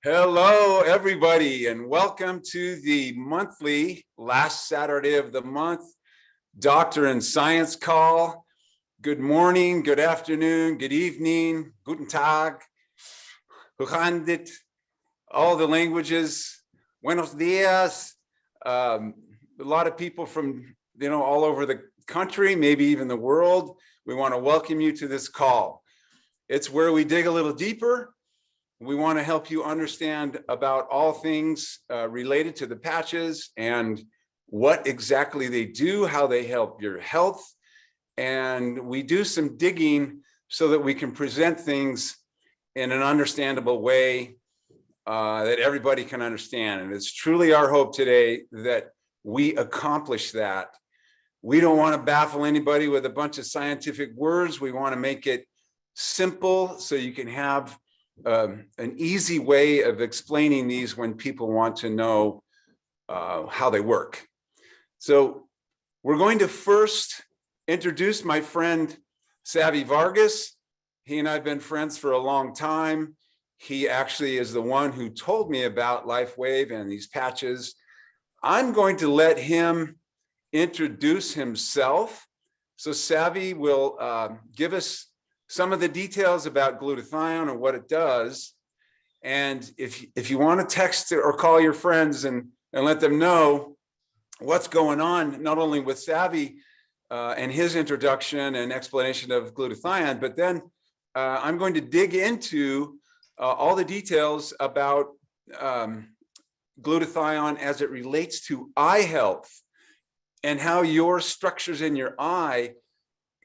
Hello, everybody, and welcome to the monthly last Saturday of the month Doctor and Science Call. Good morning, good afternoon, good evening, guten Tag, Huchandit, all the languages, buenos dias. A lot of people from all over the country, maybe even the world. We want to welcome you to this call. It's where we dig a little deeper. We want to help you understand about all things related to the patches and what exactly they do, how they help your health. And we do some digging so that we can present things in an understandable way that everybody can understand. And it's truly our hope today that we accomplish that. We don't want to baffle anybody with a bunch of scientific words. We want to make it simple so you can have an easy way of explaining these when people want to know how they work. So we're going to first introduce my friend Savvy Vargas. He and I have been friends for a long time. He actually is the one who told me about LifeWave and these patches. I'm going to let him introduce himself. So Savvy will give us some of the details about glutathione and what it does. And if you want to text or call your friends and let them know what's going on, not only with Savvy and his introduction and explanation of glutathione, but then I'm going to dig into all the details about glutathione as it relates to eye health and how your structures in your eye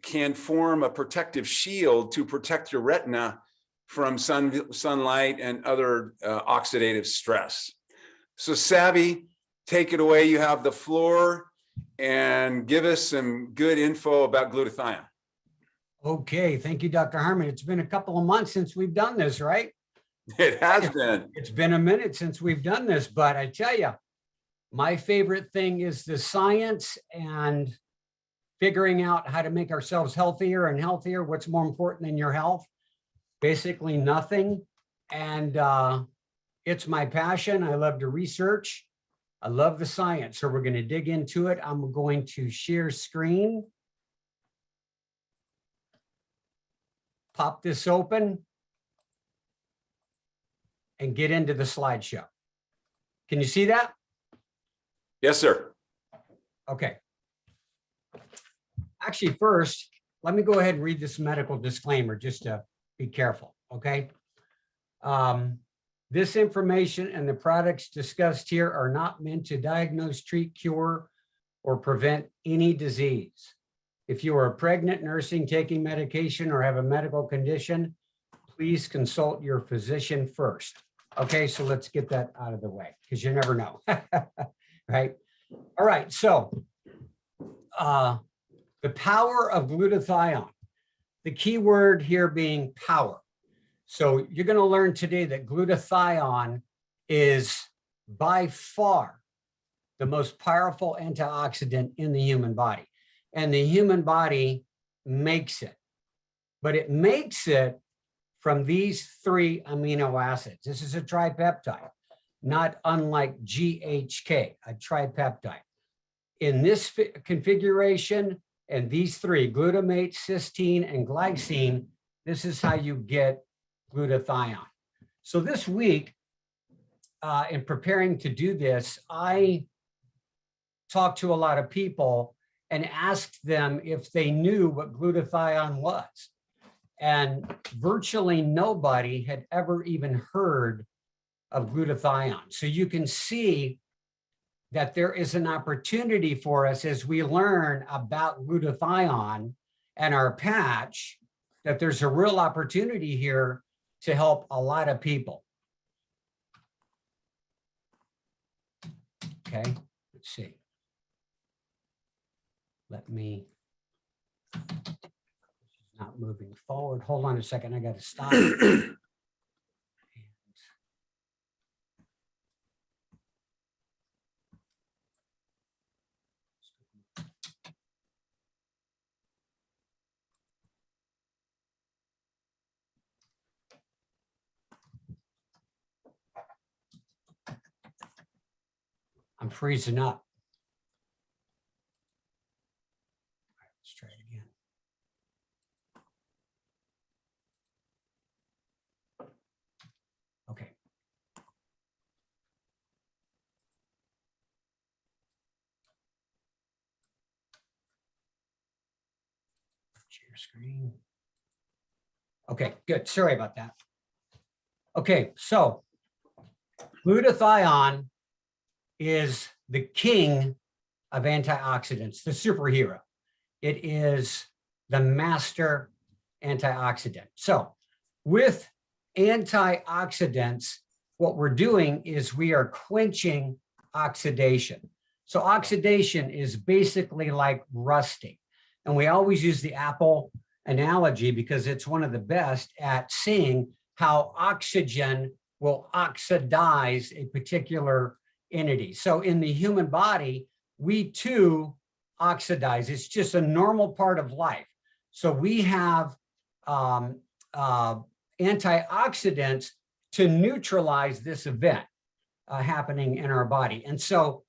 can form a protective shield to protect your retina from sunlight and other oxidative stress. So Savvy, take it away. You have the floor and give us some good info about glutathione. Okay, thank you, Dr. Harmon. It's been a couple of months since we've done this, right? It has been. It's been a minute since we've done this, but I tell you, my favorite thing is the science and figuring out how to make ourselves healthier and healthier. What's more important than your health? Basically nothing. And it's my passion. I love to research. I love the science. So we're going to dig into it. I'm going to share screen. Pop this open and get into the slideshow. Can you see that? Yes, sir. Okay. Actually, first, let me go ahead and read this medical disclaimer just to be careful, okay? This information and the products discussed here are not meant to diagnose, treat, cure, or prevent any disease. If you are pregnant, nursing, taking medication, or have a medical condition, please consult your physician first. Okay, so let's get that out of the way because you never know, right? All right, so the power of glutathione, the key word here being power. So you're going to learn today that glutathione is by far the most powerful antioxidant in the human body. And the human body makes it, but it makes it from these 3 amino acids. This is a tripeptide, not unlike GHK, a tripeptide. In this configuration, and these 3, glutamate, cysteine, and glycine, this is how you get glutathione. So this week, in preparing to do this, I talked to a lot of people and asked them if they knew what glutathione was. And virtually nobody had ever even heard of glutathione. So you can see that there is an opportunity for us as we learn about glutathione and our patch, that there's a real opportunity here to help a lot of people. Okay, let's see. Let me, it's not moving forward. Hold on a second, I got to stop. I'm freezing up. All right, let's try it again. Okay. Share screen. Okay, good. Sorry about that. Okay, so glutathione is the king of antioxidants, the superhero. It is the master antioxidant. So with antioxidants, what we're doing is we are quenching oxidation. So oxidation is basically like rusting. And we always use the apple analogy because it's one of the best at seeing how oxygen will oxidize a particular entity. So in the human body, we too oxidize. It's just a normal part of life. So we have antioxidants to neutralize this event happening in our body. And so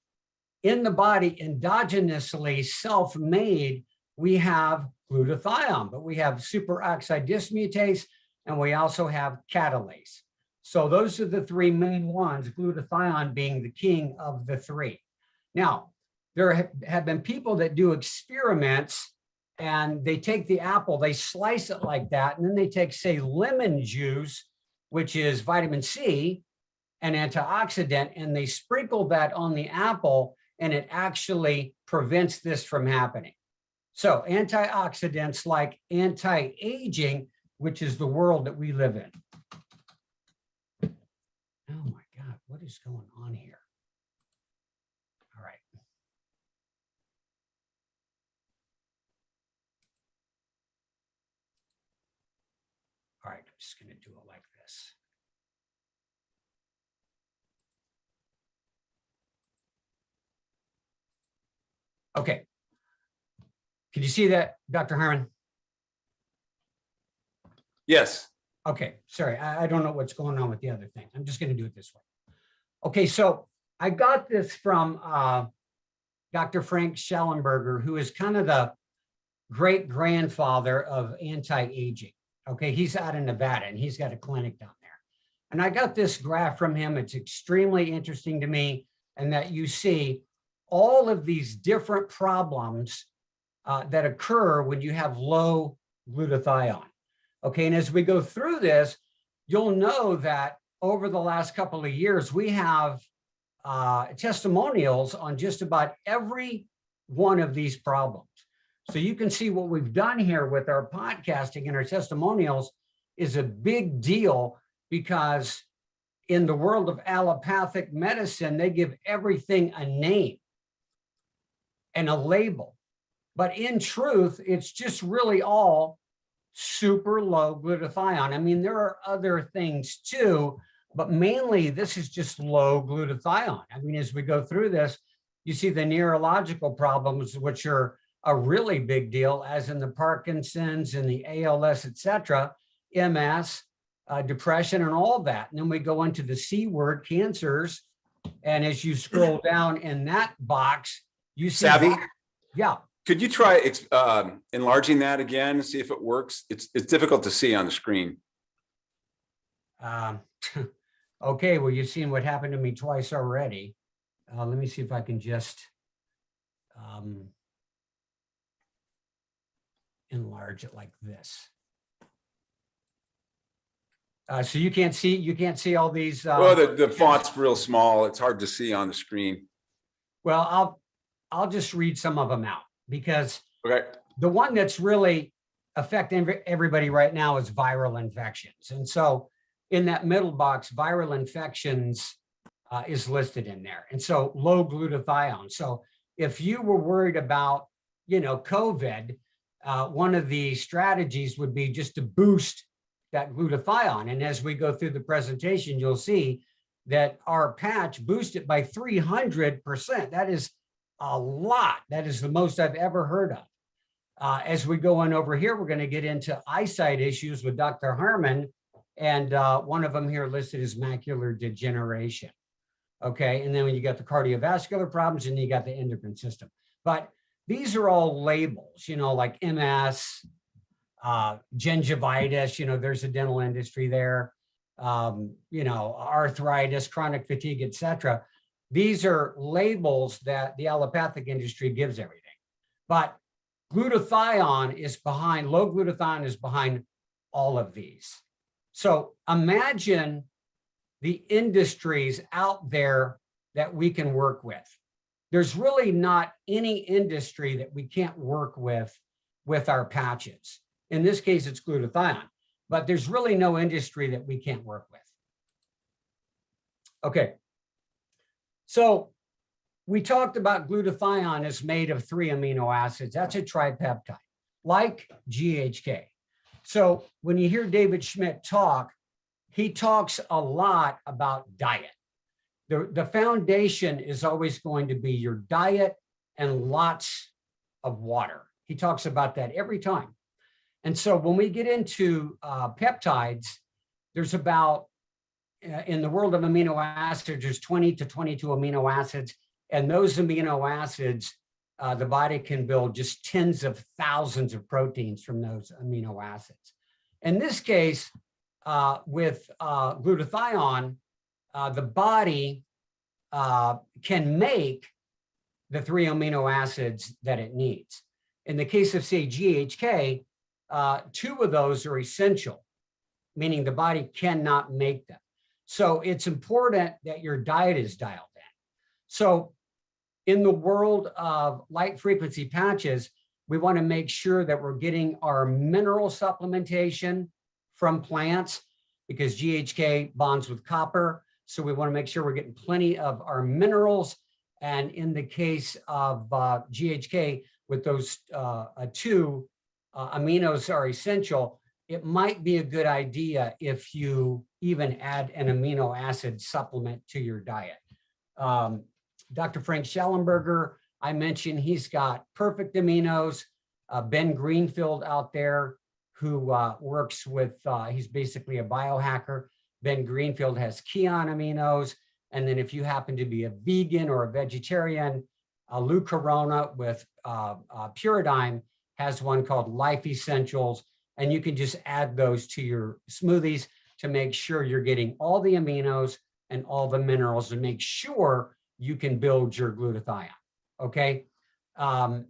in the body, endogenously self-made, we have glutathione, but we have superoxide dismutase, and we also have catalase. So those are the three main ones, glutathione being the king of the three. Now, there have been people that do experiments and they take the apple, they slice it like that, and then they take, say, lemon juice, which is vitamin C, an antioxidant, and they sprinkle that on the apple, and it actually prevents this from happening. So antioxidants like anti-aging, which is the world that we live in. Oh my God, what is going on here? All right. All right, I'm just going to do it like this. Okay. Can you see that, Dr. Harmon? Yes. Okay, sorry, I don't know what's going on with the other thing. I'm just going to do it this way. Okay, so I got this from Dr. Frank Schellenberger, who is kind of the great-grandfather of anti-aging. Okay, he's out in Nevada, and he's got a clinic down there. And I got this graph from him. It's extremely interesting to me, and that you see all of these different problems that occur when you have low glutathione. Okay, and as we go through this, you'll know that over the last couple of years, we have testimonials on just about every one of these problems. So you can see what we've done here with our podcasting and our testimonials is a big deal, because in the world of allopathic medicine, they give everything a name and a label. But in truth, it's just really all super low glutathione. I mean, there are other things too, but mainly this is just low glutathione. I mean, as we go through this, you see the neurological problems, which are a really big deal, as in the Parkinson's and the ALS, et cetera, MS, depression, and all that. And then we go into the C word, cancers. And as you scroll down in that box, you see. Savvy? Yeah. Could you try enlarging that again and see if it works? It's difficult to see on the screen. Okay, well, you've seen what happened to me twice already. Let me see if I can just enlarge it like this. So you can't see all these. Well, the font's real small. It's hard to see on the screen. Well, I'll just read some of them out, because Okay. the one that's really affecting everybody right now is viral infections. And so in that middle box, viral infections is listed in there. And so low glutathione. So if you were worried about, COVID, one of the strategies would be just to boost that glutathione. And as we go through the presentation, you'll see that our patch boosted by 300%. That is a lot. That is the most I've ever heard of. As we go on over here, we're going to get into eyesight issues with Dr. Harmon, and one of them here listed is macular degeneration. Okay. And then when you got the cardiovascular problems and you got the endocrine system. But these are all labels, like MS, gingivitis, there's a dental industry there, arthritis, chronic fatigue, etc. These are labels that the allopathic industry gives everything. But glutathione is behind, low glutathione is behind all of these. So imagine the industries out there that we can work with. There's really not any industry that we can't work with our patches. In this case, it's glutathione, but there's really no industry that we can't work with. Okay. So we talked about glutathione is made of 3 amino acids. That's a tripeptide, like GHK. So when you hear David Schmidt talk, he talks a lot about diet. The foundation is always going to be your diet and lots of water. He talks about that every time. And so when we get into peptides, there's about, in the world of amino acids, there's 20 to 22 amino acids. And those amino acids, the body can build just tens of thousands of proteins from those amino acids. In this case, with glutathione, the body can make the 3 amino acids that it needs. In the case of, say, GHK, 2 of those are essential, meaning the body cannot make them. So it's important that your diet is dialed in. So in the world of light frequency patches, we want to make sure that we're getting our mineral supplementation from plants, because GHK bonds with copper. So we want to make sure we're getting plenty of our minerals. And in the case of GHK, with those 2 aminos are essential, it might be a good idea if you even add an amino acid supplement to your diet. Dr. Frank Schellenberger, I mentioned, he's got perfect aminos. Ben Greenfield out there, who works with, he's basically a biohacker. Ben Greenfield has Keon aminos. And then if you happen to be a vegan or a vegetarian, Lou Corona with Puridyme has one called Life Essentials. And you can just add those to your smoothies to make sure you're getting all the aminos and all the minerals, and make sure you can build your glutathione, okay? And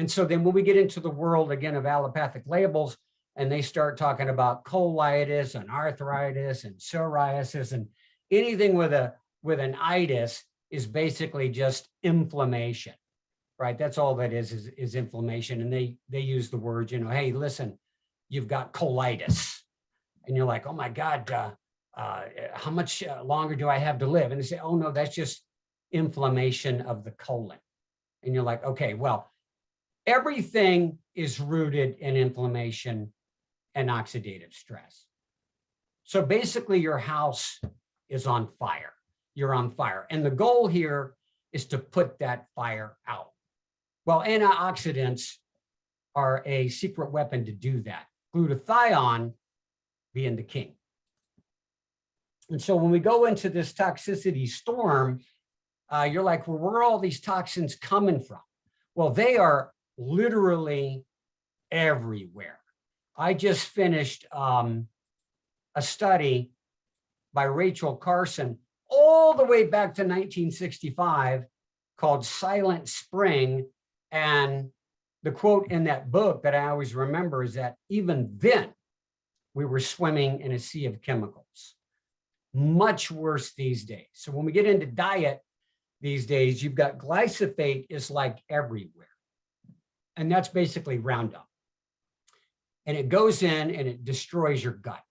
so then when we get into the world, again, of allopathic labels, and they start talking about colitis and arthritis and psoriasis, and anything with an itis is basically just inflammation, right? That's all that is inflammation. And they use the words, hey, listen, you've got colitis. And you're like, oh my God, how much longer do I have to live? And they say, oh no, that's just inflammation of the colon. And you're like, okay, well, everything is rooted in inflammation and oxidative stress. So basically your house is on fire. You're on fire. And the goal here is to put that fire out. Well, antioxidants are a secret weapon to do that. Glutathione being the king. And so when we go into this toxicity storm, you're like, well, where are all these toxins coming from? Well, they are literally everywhere. I just finished a study by Rachel Carson all the way back to 1965 called Silent Spring. And the quote in that book that I always remember is that even then we were swimming in a sea of chemicals. Much worse these days. So when we get into diet these days, you've got glyphosate is like everywhere. And that's basically Roundup. And it goes in and it destroys your gut.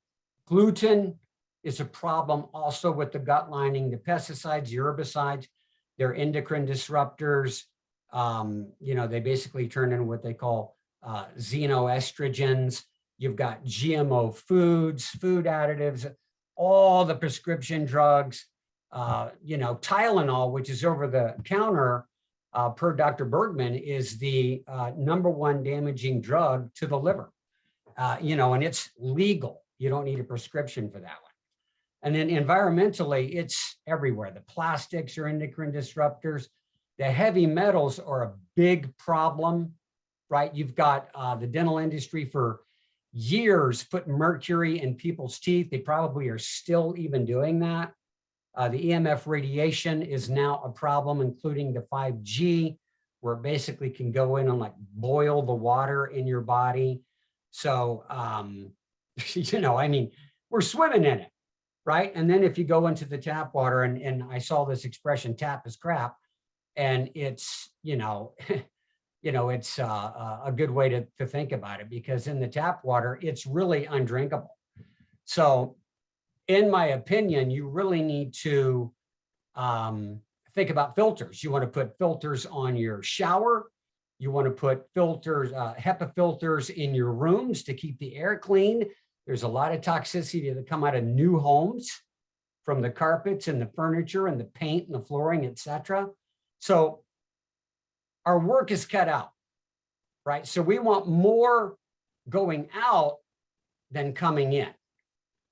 Gluten is a problem also with the gut lining. The pesticides, the herbicides, they're endocrine disruptors. They basically turn into what they call xenoestrogens. You've got GMO foods, food additives, all the prescription drugs, Tylenol, which is over the counter per Dr. Bergman, is the #1 damaging drug to the liver. And it's legal. You don't need a prescription for that one. And then environmentally, it's everywhere. The plastics are endocrine disruptors. The heavy metals are a big problem, right? You've got the dental industry for years put mercury in people's teeth. They probably are still even doing that. The EMF radiation is now a problem, including the 5G, where it basically can go in and like boil the water in your body. So, you know, I mean, we're swimming in it, right? And then if you go into the tap water, and I saw this expression, tap is crap, and it's, you know, it's a good way to think about it, because in the tap water, it's really undrinkable. So in my opinion, you really need to think about filters. You want to put filters on your shower. You want to put filters, HEPA filters in your rooms to keep the air clean. There's a lot of toxicity that come out of new homes from the carpets and the furniture and the paint and the flooring, etc. So our work is cut out, right? So we want more going out than coming in.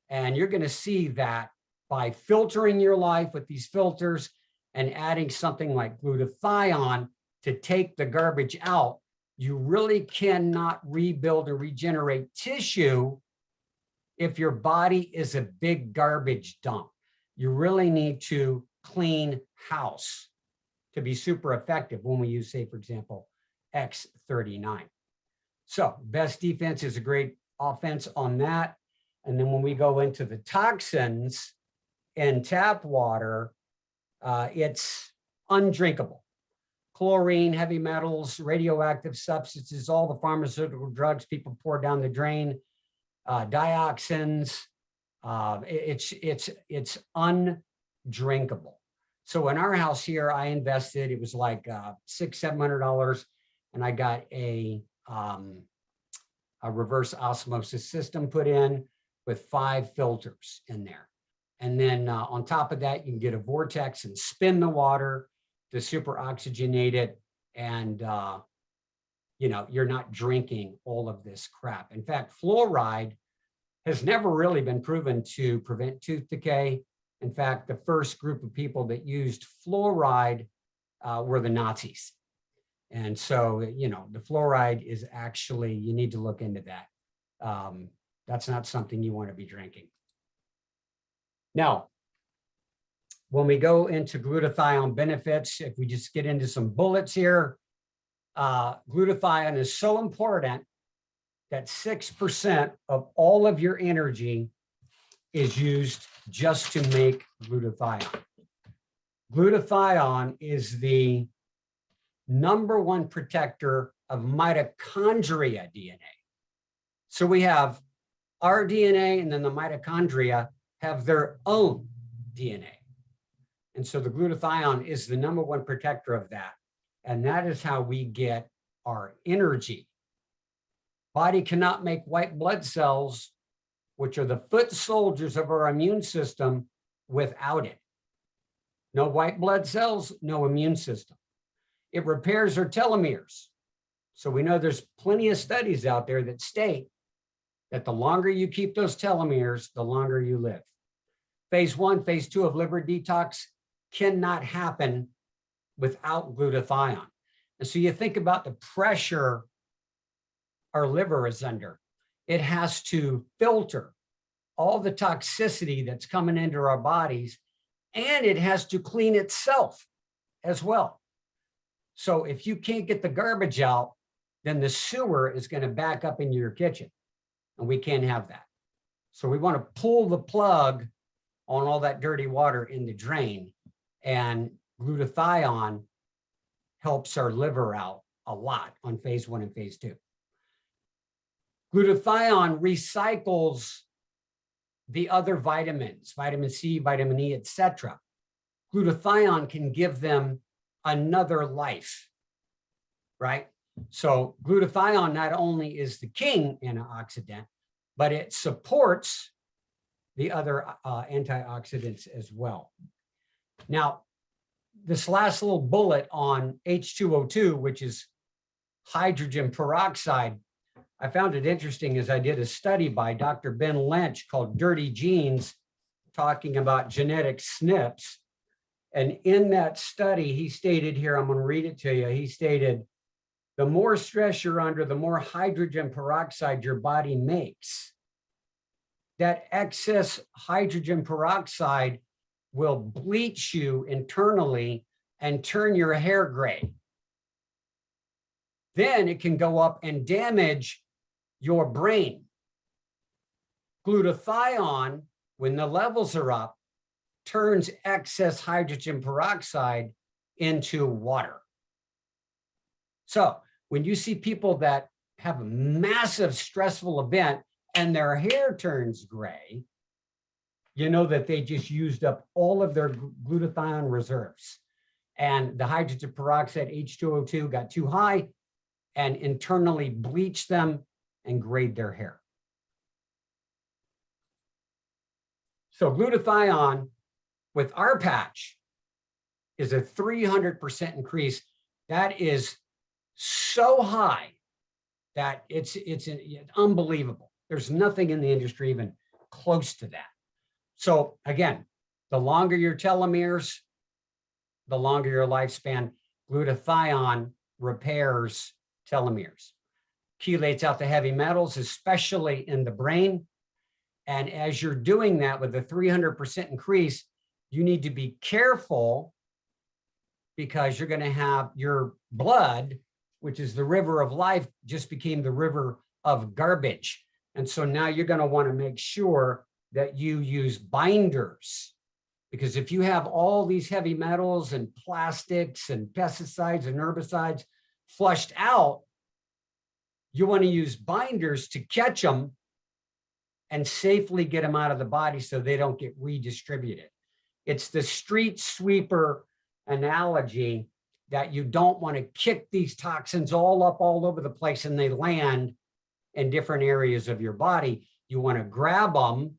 And you're going to see that by filtering your life with these filters and adding something like glutathione to take the garbage out, you really cannot rebuild or regenerate tissue if your body is a big garbage dump. You really need to clean house to be super effective when we use, say, for example, X39. So best defense is a great offense on that. And then when we go into the toxins in tap water, it's undrinkable. Chlorine, heavy metals, radioactive substances, all the pharmaceutical drugs people pour down the drain, dioxins, it's undrinkable. So in our house here, I invested, it was like $600-700, and I got a reverse osmosis system put in with 5 filters in there. And then on top of that, you can get a vortex and spin the water to super oxygenate it. And, you know, you're not drinking all of this crap. In fact, fluoride has never really been proven to prevent tooth decay. In fact, the first group of people that used fluoride were the Nazis. And so, you know, the fluoride is actually, you need to look into that. That's not something you want to be drinking. Now, when we go into glutathione benefits, if we just get into some bullets here, glutathione is so important that 6% of all of your energy is used just to make glutathione. Glutathione is the #1 protector of mitochondria DNA. So we have our DNA, and then the mitochondria have their own DNA. And so the glutathione is the #1 protector of that. And that is how we get our energy. Body cannot make white blood cells, which are the foot soldiers of our immune system, without it. No white blood cells, no immune system. It repairs our telomeres. So we know there's plenty of studies out there that state that the longer you keep those telomeres, the longer you live. Phase 1, phase 2 of liver detox cannot happen without glutathione. And so you think about the pressure our liver is under. It has to filter all the toxicity that's coming into our bodies, and it has to clean itself as well. So if you can't get the garbage out, then the sewer is going to back up into your kitchen, and we can't have that. So we want to pull the plug on all that dirty water in the drain, and glutathione helps our liver out a lot on phase 1 and phase 2. Glutathione recycles the other vitamins, vitamin C, vitamin E, etc. Glutathione can give them another life, right? So glutathione not only is the king antioxidant, but it supports the other antioxidants as well. Now, this last little bullet on H2O2, which is hydrogen peroxide, I found it interesting as I did a study by Dr. Ben Lynch called Dirty Genes, talking about genetic SNPs. And in that study, he stated here, I'm going to read it to you. He stated, the more stress you're under, the more hydrogen peroxide your body makes. That excess hydrogen peroxide will bleach you internally and turn your hair gray. Then it can go up and damage your brain. Glutathione, when the levels are up, turns excess hydrogen peroxide into water. So when you see people that have a massive stressful event and their hair turns gray, you know that they just used up all of their glutathione reserves. And the hydrogen peroxide, H2O2, got too high and internally bleached them and grayed their hair. So glutathione with our patch is a 300% increase. That is so high that it's unbelievable. There's nothing in the industry even close to that. So again, the longer your telomeres, the longer your lifespan. Glutathione repairs telomeres, chelates out the heavy metals, especially in the brain. And as you're doing that with a 300% increase, you need to be careful because you're going to have your blood, which is the river of life, just became the river of garbage. And so now you're going to want to make sure that you use binders, because if you have all these heavy metals and plastics and pesticides and herbicides flushed out, you want to use binders to catch them and safely get them out of the body so they don't get redistributed. It's the street sweeper analogy that you don't want to kick these toxins all over the place and they land in different areas of your body. You want to grab them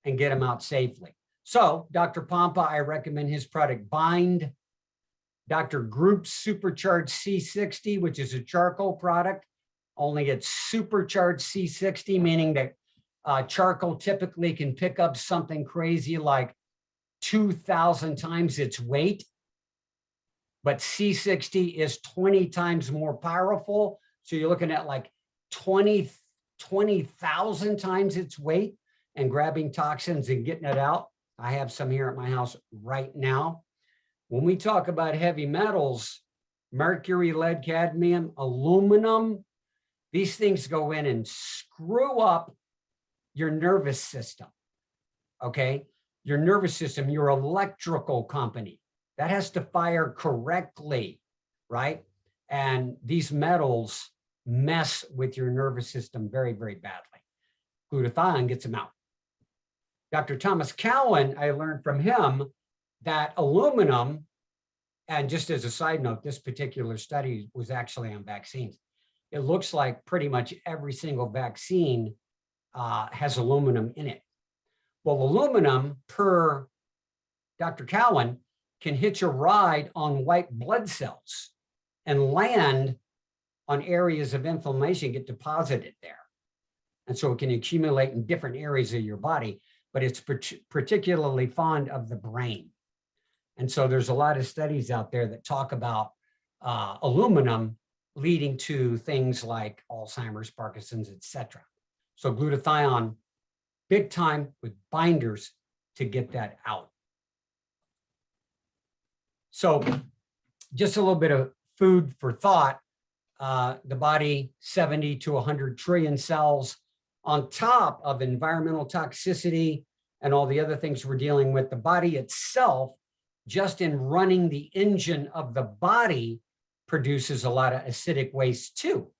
and get them out safely. So Dr. Pompa, I recommend his product Bind. Dr. Group's Supercharged C60, which is a charcoal product, only it's supercharged C60, meaning that charcoal typically can pick up something crazy like 2,000 times its weight, but C60 is 20 times more powerful. So you're looking at like 20,000 times its weight and grabbing toxins and getting it out. I have some here at my house right now. When we talk about heavy metals, mercury, lead, cadmium, aluminum, these things go in and screw up your nervous system, okay? Your nervous system, your electrical company, that has to fire correctly, right? And these metals mess with your nervous system very, very badly. Glutathione gets them out. Dr. Thomas Cowan, I learned from him that aluminum, and just as a side note, this particular study was actually on vaccines. It looks like pretty much every single vaccine has aluminum in it. Well, aluminum, per Dr. Cowan, can hitch a ride on white blood cells and land on areas of inflammation, get deposited there. And so it can accumulate in different areas of your body, but it's particularly fond of the brain. And so there's a lot of studies out there that talk about aluminum leading to things like Alzheimer's, Parkinson's, etc. So glutathione, big time with binders to get that out. So just a little bit of food for thought. The body, 70 to 100 trillion cells, on top of environmental toxicity and all the other things we're dealing with. The body itself, just in running the engine of the body, produces a lot of acidic waste too.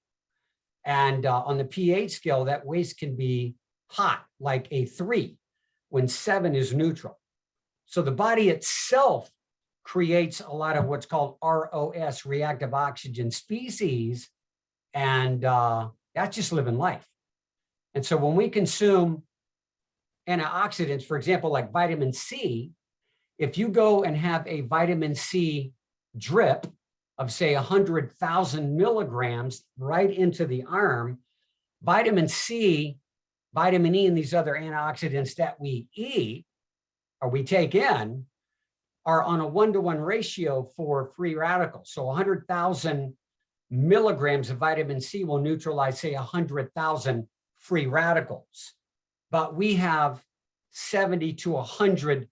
And on the pH scale, that waste can be hot, like a 3, when 7 is neutral. So the body itself creates a lot of what's called ROS, reactive oxygen species, and that's just living life. And so when we consume antioxidants, for example, like vitamin C, if you go and have a vitamin C drip of say 100,000 milligrams right into the arm, vitamin C, vitamin E, and these other antioxidants that we eat or we take in are on a 1-to-1 ratio for free radicals. So 100,000 milligrams of vitamin C will neutralize, say, 100,000 free radicals. But we have 70 to 100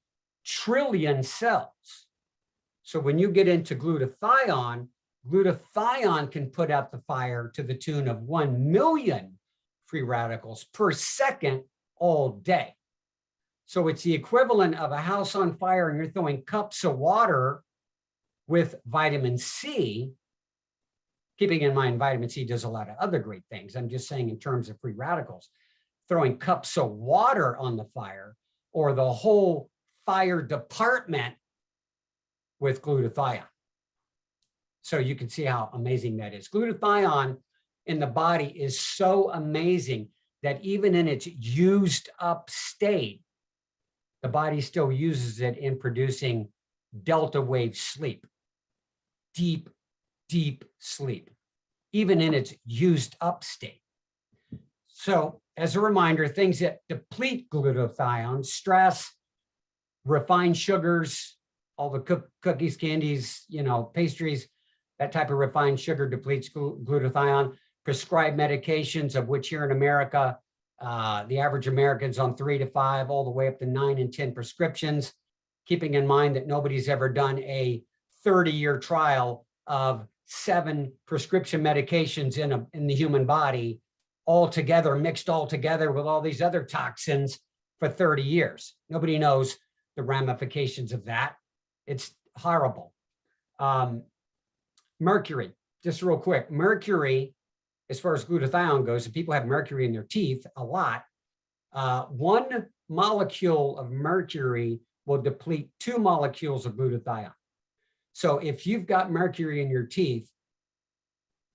trillion cells. So when you get into glutathione, glutathione can put out the fire to the tune of 1 million free radicals per second all day. So it's the equivalent of a house on fire and you're throwing cups of water with vitamin C, keeping in mind vitamin C does a lot of other great things. I'm just saying in terms of free radicals, throwing cups of water on the fire or the whole fire department with glutathione. So you can see how amazing that is. Glutathione in the body is so amazing that even in its used up state, the body still uses it in producing delta wave sleep, deep, deep sleep, even in its used up state. So as a reminder, things that deplete glutathione, stress, refined sugars, all the cookies, candies, pastries, that type of refined sugar depletes glutathione. Prescribed medications, of which here in America, the average American's on 3 to 5, all the way up to 9 and 10 prescriptions, keeping in mind that nobody's ever done a 30-year trial of 7 prescription medications in the human body, all together, mixed all together with all these other toxins for 30 years. Nobody knows the ramifications of that. It's horrible. Mercury, just real quick, mercury, as far as glutathione goes, if people have mercury in their teeth a lot, 1 molecule of mercury will deplete 2 molecules of glutathione. So if you've got mercury in your teeth,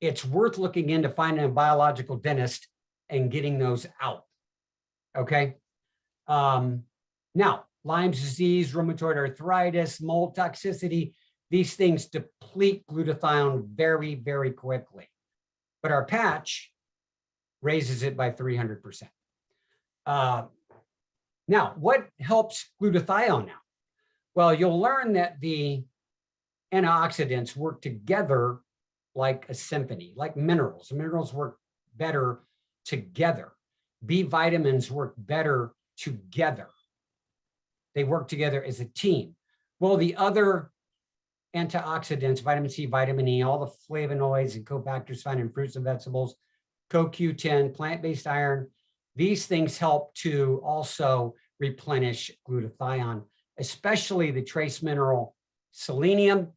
it's worth looking into finding a biological dentist and getting those out. Okay. Now, Lyme's disease, rheumatoid arthritis, mold toxicity, these things deplete glutathione very, very quickly. But our patch raises it by 300%. Now, what helps glutathione now? Well, you'll learn that the antioxidants work together like a symphony, like minerals. Minerals work better together. B vitamins work better together. They work together as a team. Well, the other antioxidants, vitamin C, vitamin E, all the flavonoids and cofactors found in fruits and vegetables, CoQ10, plant-based iron, these things help to also replenish glutathione, especially the trace mineral selenium.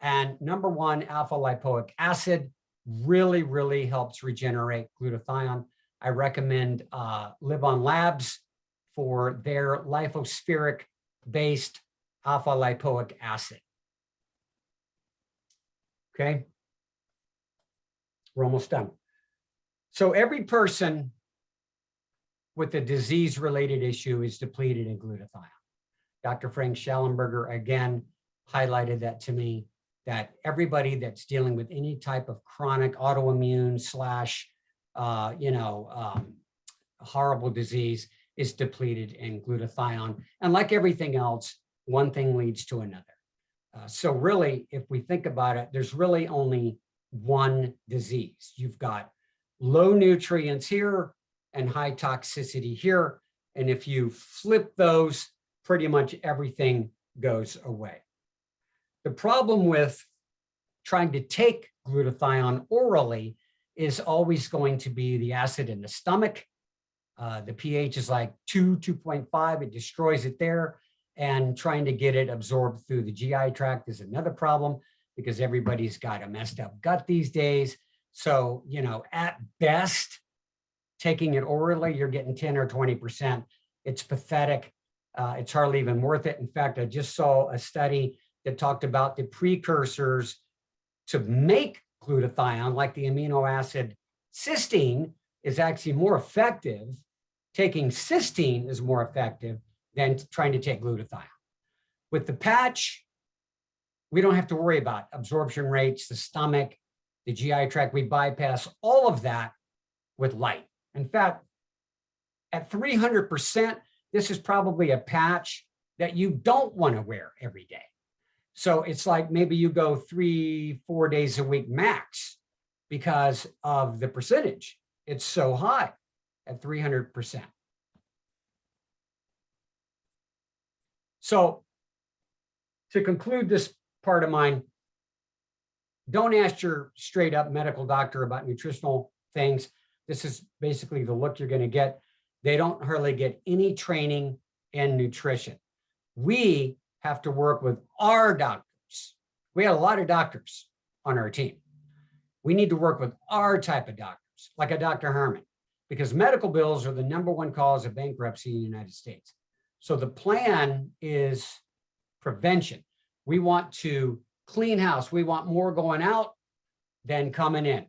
And number 1, alpha lipoic acid really, really helps regenerate glutathione. I recommend Live On Labs for their lithospheric-based alpha lipoic acid. Okay, we're almost done. So every person with a disease-related issue is depleted in glutathione. Dr. Frank Schallenberger, again, highlighted that to me, that everybody that's dealing with any type of chronic autoimmune / horrible disease is depleted in glutathione. And like everything else, one thing leads to another. So really, if we think about it, there's really only one disease. You've got low nutrients here and high toxicity here. And if you flip those, pretty much everything goes away. The problem with trying to take glutathione orally is always going to be the acid in the stomach. The pH is like 2.5. It destroys it there. And trying to get it absorbed through the GI tract is another problem because everybody's got a messed up gut these days. So, at best, taking it orally, you're getting 10 or 20%. It's pathetic. It's hardly even worth it. In fact, I just saw a study that talked about the precursors to make glutathione, like the amino acid cysteine, is actually more effective. Taking cysteine is more effective than trying to take glutathione. With the patch, we don't have to worry about absorption rates, the stomach, the GI tract. We bypass all of that with light. In fact, at 300%, this is probably a patch that you don't want to wear every day. So it's like maybe you go 3-4 days a week max because of the percentage. It's so high at 300%. So to conclude this part of mine, don't ask your straight up medical doctor about nutritional things. This is basically the look you're going to get. They don't hardly get any training in nutrition. We have to work with our doctors. We have a lot of doctors on our team. We need to work with our type of doctors, like a Dr. Harmon, because medical bills are the #1 cause of bankruptcy in the United States. So the plan is prevention. We want to clean house. We want more going out than coming in.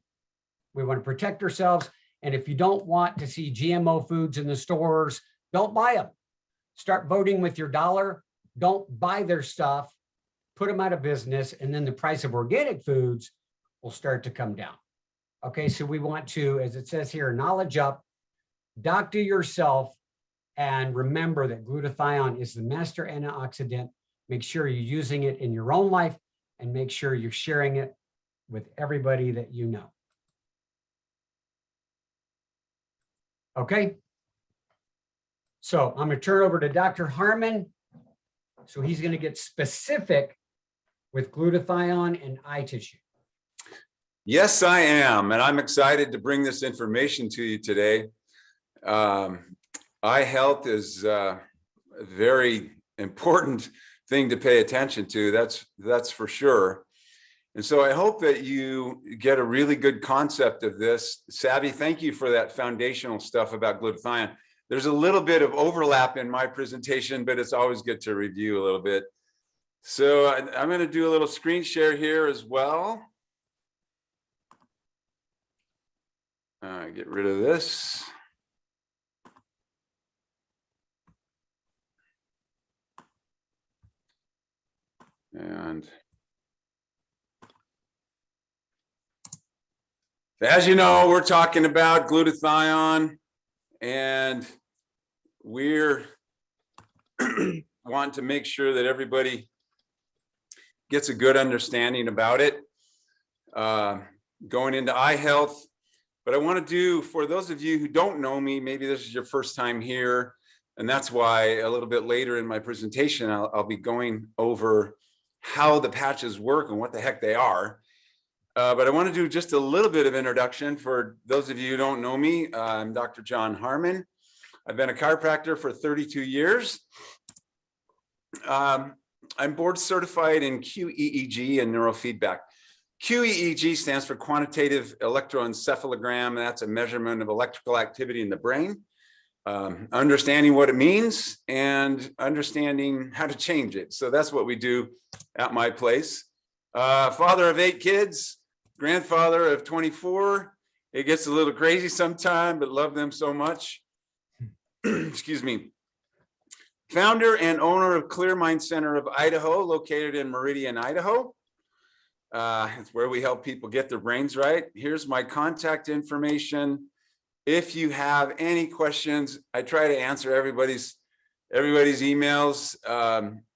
We want to protect ourselves. And if you don't want to see GMO foods in the stores, don't buy them. Start voting with your dollar. Don't buy their stuff, put them out of business, and then the price of organic foods will start to come down. Okay, so we want to, as it says here, knowledge up, doctor yourself, and remember that glutathione is the master antioxidant. Make sure you're using it in your own life and make sure you're sharing it with everybody that you know. Okay, so I'm going to turn over to Dr. Harmon. So he's going to get specific with glutathione and eye tissue. Yes, I am. And I'm excited to bring this information to you today. Eye health is a very important thing to pay attention to. That's for sure. And so I hope that you get a really good concept of this. Savvy, thank you for that foundational stuff about glutathione. There's a little bit of overlap in my presentation, but it's always good to review a little bit. So I'm going to do a little screen share here as well. Get rid of this. And as you know, we're talking about glutathione, and we're wanting to make sure that everybody gets a good understanding about it going into eye health. But I want to do, for those of you who don't know me, maybe this is your first time here, and that's why a little bit later in my presentation, I'll be going over how the patches work and what the heck they are. But I want to do just a little bit of introduction for those of you who don't know me. I'm Dr. Jon Harmon. I've been a chiropractor for 32 years. I'm board certified in QEEG and neurofeedback. QEEG stands for quantitative electroencephalogram. That's a measurement of electrical activity in the brain. Understanding what it means and understanding how to change it. So that's what we do at my place. Father of 8 kids, grandfather of 24. It gets a little crazy sometime, but love them so much. Excuse me. Founder and owner of Clear Mind Center of Idaho, located in Meridian, Idaho. It's where we help people get their brains right. Here's my contact information. If you have any questions, I try to answer everybody's emails.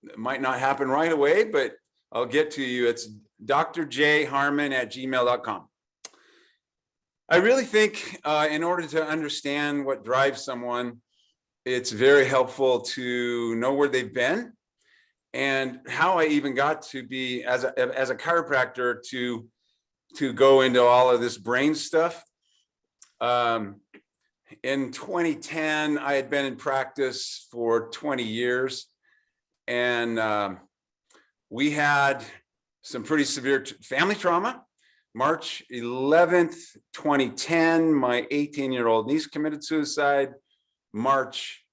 It might not happen right away, but I'll get to you. It's drjharmon@gmail.com. I really think in order to understand what drives someone, it's very helpful to know where they've been and how I even got to be, as a chiropractor, to go into all of this brain stuff. In 2010, I had been in practice for 20 years, and we had some pretty severe family trauma. March 11th, 2010, my 18-year-old niece committed suicide. March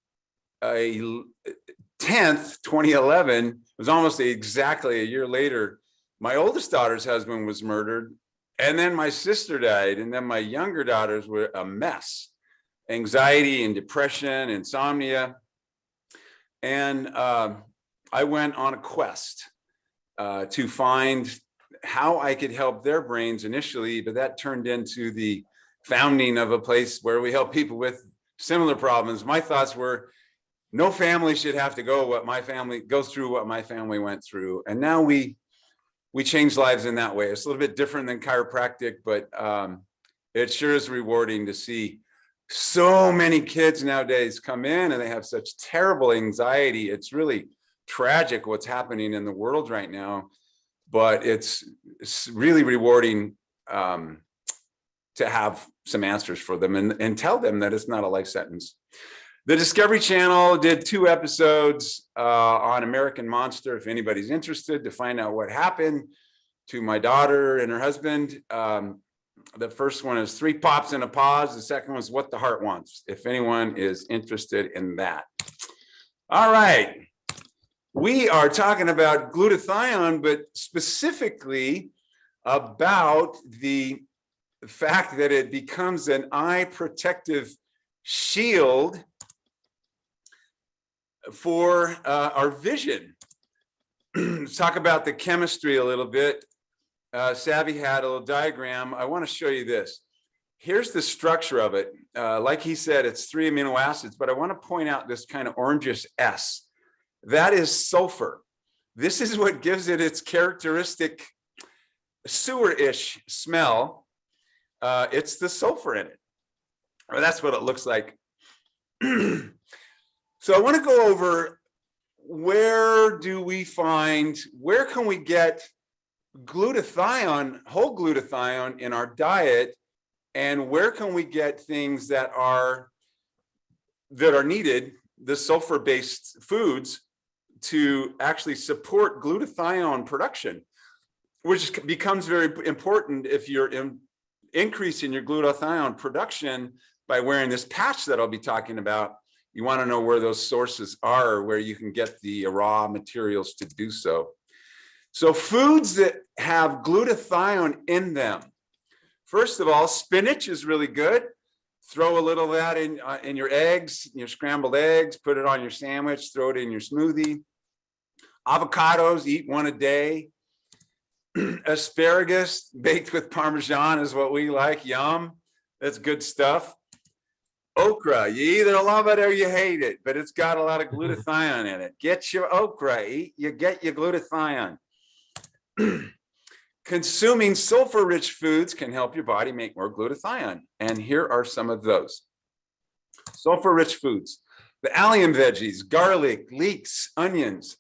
10th, 2011, it was almost exactly a year later, my oldest daughter's husband was murdered, and then my sister died, and then my younger daughters were a mess. Anxiety and depression, insomnia. And I went on a quest to find how I could help their brains initially, but that turned into the founding of a place where we help people with similar problems. My thoughts were, no family should have to go through what my family went through. And now we change lives in that way. It's a little bit different than chiropractic, but it sure is rewarding to see so many kids nowadays come in and they have such terrible anxiety. It's really tragic what's happening in the world right now, but it's really rewarding to have some answers for them and tell them that it's not a life sentence. The Discovery Channel did 2 episodes on American Monster, if anybody's interested to find out what happened to my daughter and her husband. The first one is 3 pops and a pause. The second one is What the Heart Wants, if anyone is interested in that. All right. We are talking about glutathione, but specifically about the fact that it becomes an eye protective shield for our vision. Let's talk about the chemistry a little bit. Savvy had a little diagram. I want to show you this. Here's the structure of it. Like he said, it's 3 amino acids, but I want to point out this kind of orangish S. That is sulfur. This is what gives it its characteristic sewer-ish smell. It's the sulfur in it. Or that's what it looks like. So I want to go over where can we get glutathione, whole glutathione in our diet, and where can we get things that are needed, the sulfur-based foods, to actually support glutathione production, which becomes very important if you're increasing your glutathione production by wearing this patch that I'll be talking about. You want to know where those sources are, where you can get the raw materials to do so. So foods that have glutathione in them. First of all, spinach is really good. Throw a little of that in your eggs, your scrambled eggs, put it on your sandwich, throw it in your smoothie. Avocados, eat 1 a day. Asparagus baked with Parmesan is what we like. Yum. That's good stuff. Okra, you either love it or you hate it, but it's got a lot of glutathione in it. Get your okra, you get your glutathione. Consuming sulfur-rich foods can help your body make more glutathione. And here are some of those. Sulfur-rich foods. The allium veggies, garlic, leeks, onions.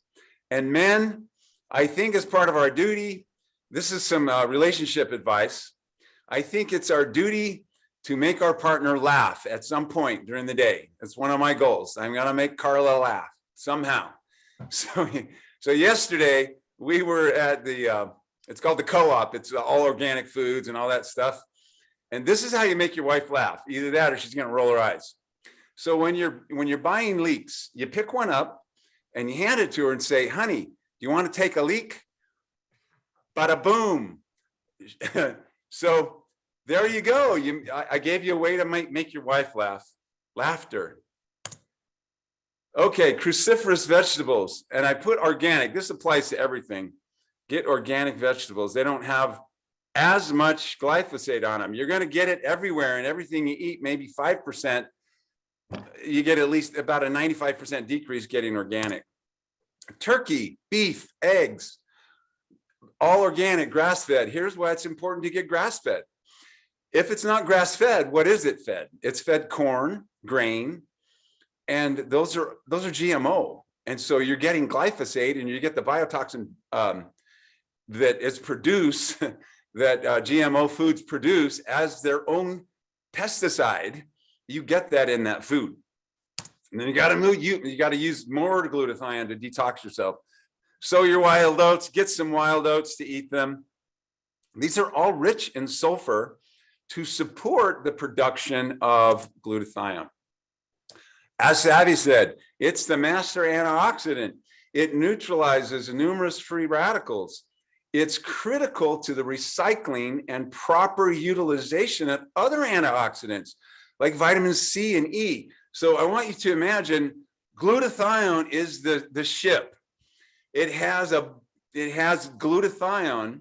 And men, I think as part of our duty, this is some relationship advice. I think it's our duty to make our partner laugh at some point during the day. That's one of my goals. I'm gonna make Carla laugh somehow. So yesterday we were at the, it's called the Co-op. It's all organic foods and all that stuff. And this is how you make your wife laugh. Either that or she's gonna roll her eyes. So when you're buying leeks, you pick one up and you hand it to her and say, honey, do you want to take a leak? Bada boom. So there you go. I gave you a way to make your wife laugh. Laughter. Okay, cruciferous vegetables. And I put organic. This applies to everything. Get organic vegetables. They don't have as much glyphosate on them. You're going to get it everywhere, and everything you eat, maybe 5%. You get at least about a 95% decrease getting organic. Turkey, beef, eggs, all organic, grass-fed. Here's why it's important to get grass-fed. If it's not grass-fed, what is it fed? It's fed corn, grain, and those are GMO. And so you're getting glyphosate, and you get the biotoxin that is produced, that GMO foods produce as their own pesticide. You get that in that food. And then you got to use more glutathione to detox yourself. Sow your wild oats, get some wild oats to eat them. These are all rich in sulfur to support the production of glutathione. As Savvy said, it's the master antioxidant. It neutralizes numerous free radicals. It's critical to the recycling and proper utilization of other antioxidants like vitamin C and E. So I want you to imagine glutathione is the ship. It has glutathione.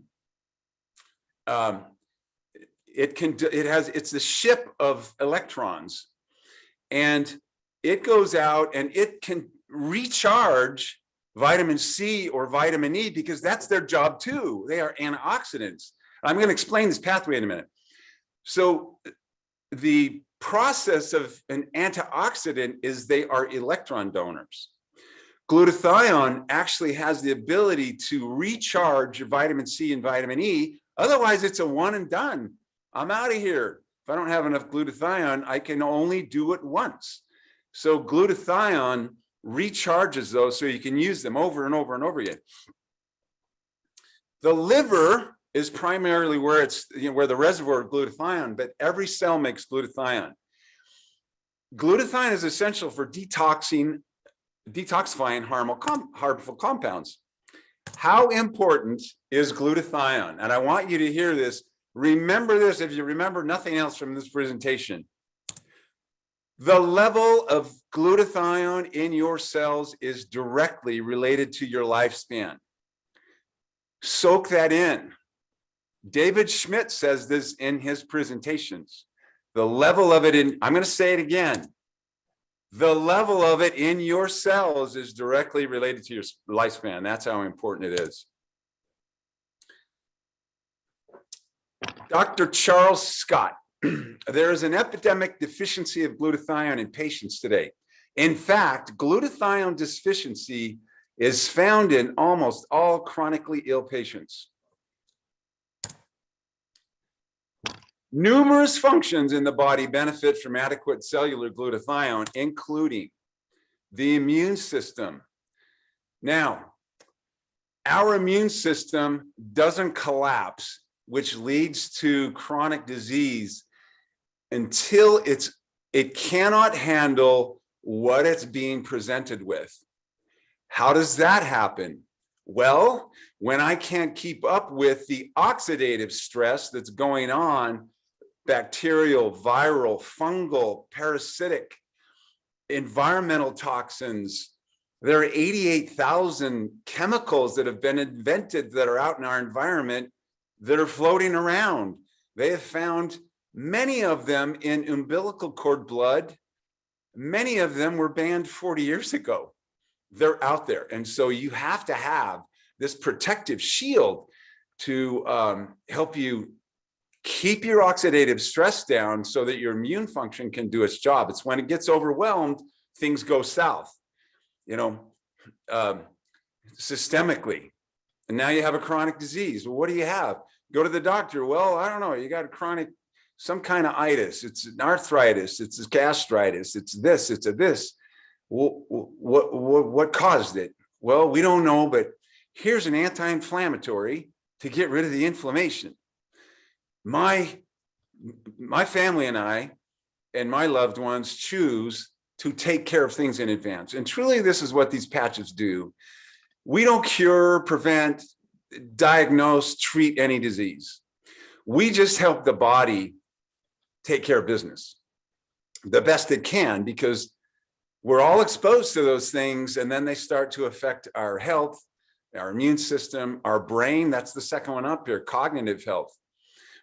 It's the ship of electrons, and it goes out and it can recharge vitamin C or vitamin E because that's their job too. They are antioxidants. I'm going to explain this pathway in a minute. So the process of an antioxidant is they are electron donors. Glutathione actually has the ability to recharge vitamin C and vitamin E. Otherwise, it's a one and done. I'm out of here. If I don't have enough glutathione, I can only do it once. So glutathione recharges those so you can use them over and over and over again. The liver is primarily where it's, where the reservoir of glutathione, but every cell makes glutathione. Glutathione is essential for detoxifying harmful compounds. How important is glutathione? And I want you to hear this. Remember this if you remember nothing else from this presentation. The level of glutathione in your cells is directly related to your lifespan. Soak that in. David Schmidt says this in his presentations. The level of it in, I'm going to say it again. The level of it in your cells is directly related to your lifespan. That's how important it is. Dr. Charles Scott, there is an epidemic deficiency of glutathione in patients today. In fact, glutathione deficiency is found in almost all chronically ill patients. Numerous functions in the body benefit from adequate cellular glutathione, including the immune system. Now, our immune system doesn't collapse, which leads to chronic disease until it cannot handle what it's being presented with. How does that happen? Well, when I can't keep up with the oxidative stress that's going on, bacterial, viral, fungal, parasitic, environmental toxins. There are 88,000 chemicals that have been invented that are out in our environment that are floating around. They have found many of them in umbilical cord blood. Many of them were banned 40 years ago. They're out there. And so you have to have this protective shield to help you keep your oxidative stress down so that your immune function can do its job. It's when it gets overwhelmed, things go south, systemically. And now you have a chronic disease. Well, what do you have? Go to the doctor. Well, I don't know. You got a chronic, some kind of itis. It's an arthritis. It's a gastritis. It's this. It's a this. What caused it? Well, we don't know, but here's an anti-inflammatory to get rid of the inflammation. My family and I and my loved ones choose to take care of things in advance. And truly, this is what these patches do. We don't cure, prevent, diagnose, treat any disease. We just help the body take care of business the best it can, because we're all exposed to those things, and then they start to affect our health, our immune system, our brain. That's the second one up here, cognitive health.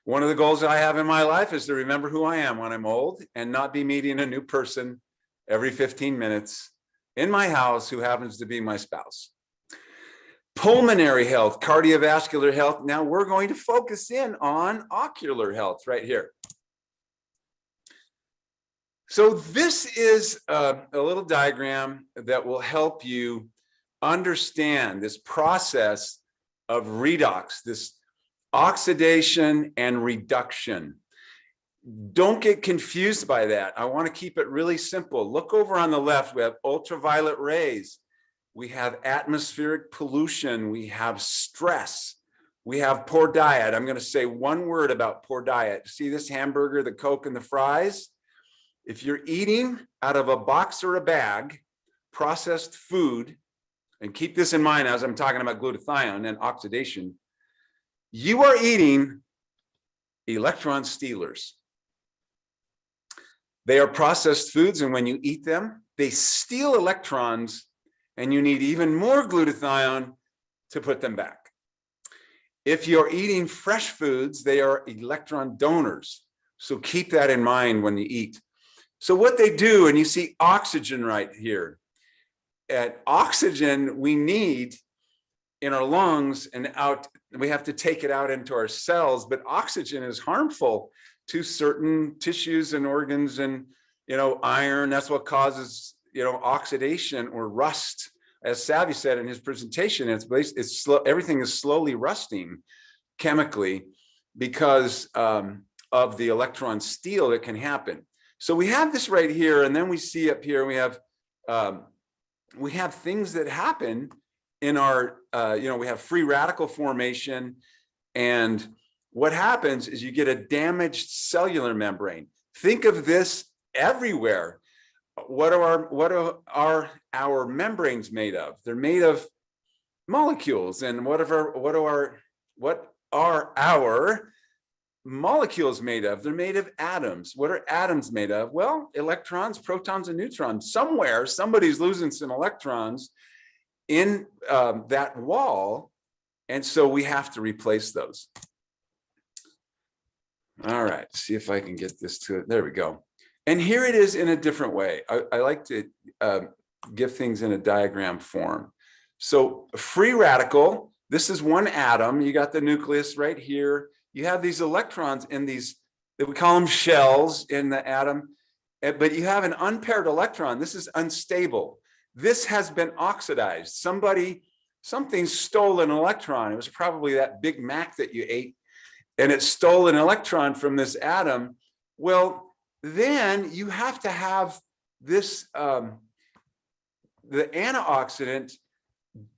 One of the goals I have in my life is to remember who I am when I'm old and not be meeting a new person every 15 minutes in my house who happens to be my spouse. Pulmonary health, cardiovascular health. Now we're going to focus in on ocular health right here. So this is a little diagram that will help you understand this process of redox, this oxidation and reduction. Don't get confused by that. I want to keep it really simple. Look over on the left. We have ultraviolet rays. We have atmospheric pollution. We have stress. We have poor diet. I'm going to say one word about poor diet. See this hamburger, the Coke, and the fries? If you're eating out of a box or a bag, processed food, and keep this in mind as I'm talking about glutathione and oxidation, you are eating electron stealers. They are processed foods, and when you eat them, they steal electrons, and you need even more glutathione to put them back. If you're eating fresh foods, they are electron donors. So keep that in mind when you eat. So what they do, and you see oxygen right here. And oxygen we need in our lungs and out, we have to take it out into our cells, but oxygen is harmful to certain tissues and organs, and iron. That's what causes oxidation or rust. As Savvy said in his presentation, it's slow, everything is slowly rusting chemically because of the electron steal that can happen. So we have this right here, and then we see up here we have things that happen in our we have free radical formation, and what happens is you get a damaged cellular membrane. Think of this everywhere. What are our membranes made of? They're made of molecules. And what are our molecules made of? They're made of atoms. What are atoms made of? Well, electrons, protons, and neutrons. Somewhere somebody's losing some electrons in that wall, and so we have to replace those. All right, see if I can get this to it. There we go. And here it is in a different way. I like to give things in a diagram form. So free radical, this is one atom. You got the nucleus right here. You have these electrons in these, that we call them shells in the atom, but you have an unpaired electron. This is unstable. This has been oxidized. Something stole an electron. It was probably that Big Mac that you ate, and it stole an electron from this atom. Well, then you have to have this, the antioxidant